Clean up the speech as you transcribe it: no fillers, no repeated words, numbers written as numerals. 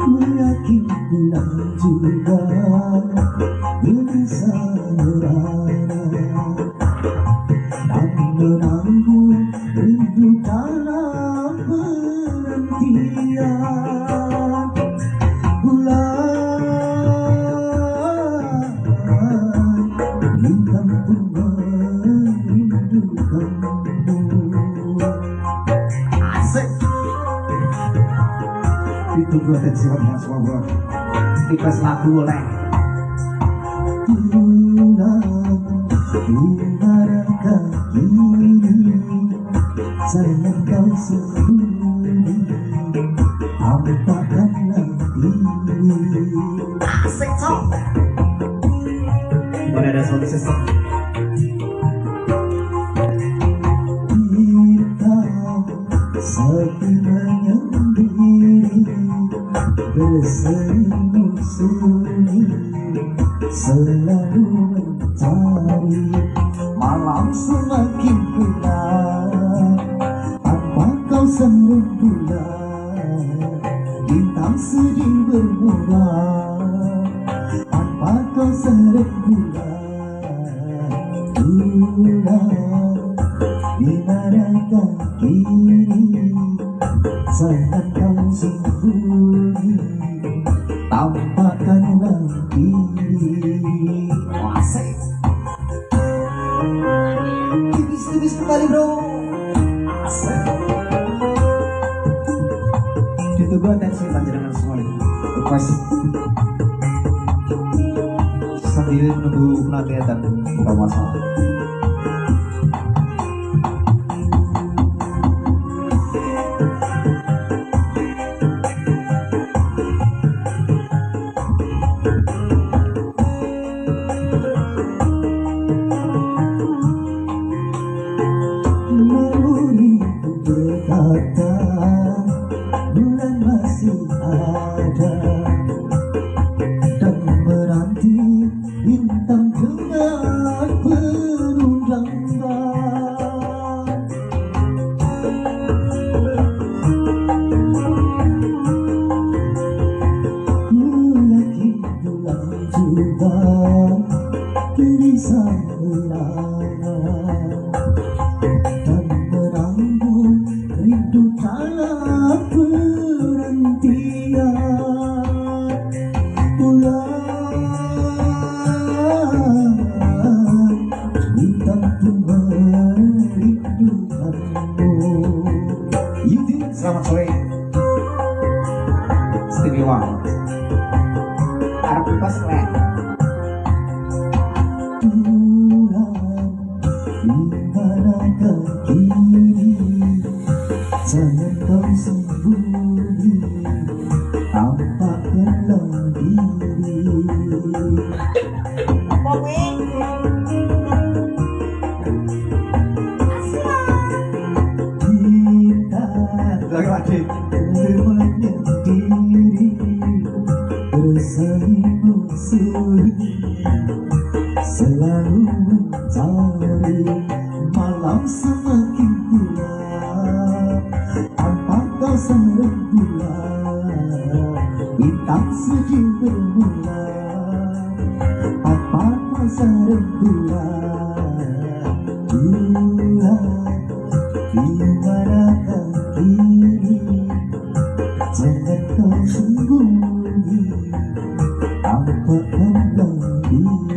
yakin pulang juga bisa merana dan menanggung rindu dalam penantian bulan bintang pun merindukanmu. Asik. Itu buat siapnya semua bro. Request lagu oleh ibaratkan ini sayang kau sembunyi ampakan nanti. Asik sok. Boleh ada sound system. Kita sepi menyendiri bersemu sunyi selalu mencari malam semakin gelap tanpa kau sentuh bulan bintang sedih bermuram tanpa kau sentuh bulan dimanakah kini saat kau sembunyi tampakkan lagi. Asik. Tipis-tipis kembali bro. Asik. Ditunggu atensi panjenengan semua. Request sambil menunggu penantian dan buka masalah. Berkata bulan masih ada dan menanti bintang dengan penuh lambat. Yakin bulan juga bisa melana dan menanggung rindu dalam penantian bulan bintang pun merindukanmu. Yudi, selamat sore. Istimewa. Harap pas keren. Dimanakah kini sayang kau sembunyi tampakkanlah diri. Kita menyendiri bersemu sunyi selalu mencari malam semakin gelap tanpa kau sentuh bulan bintang sedih bermuram tanpa kau sentuh bulan dimanakah kini jangan kau sembunyi tampakkan lagi.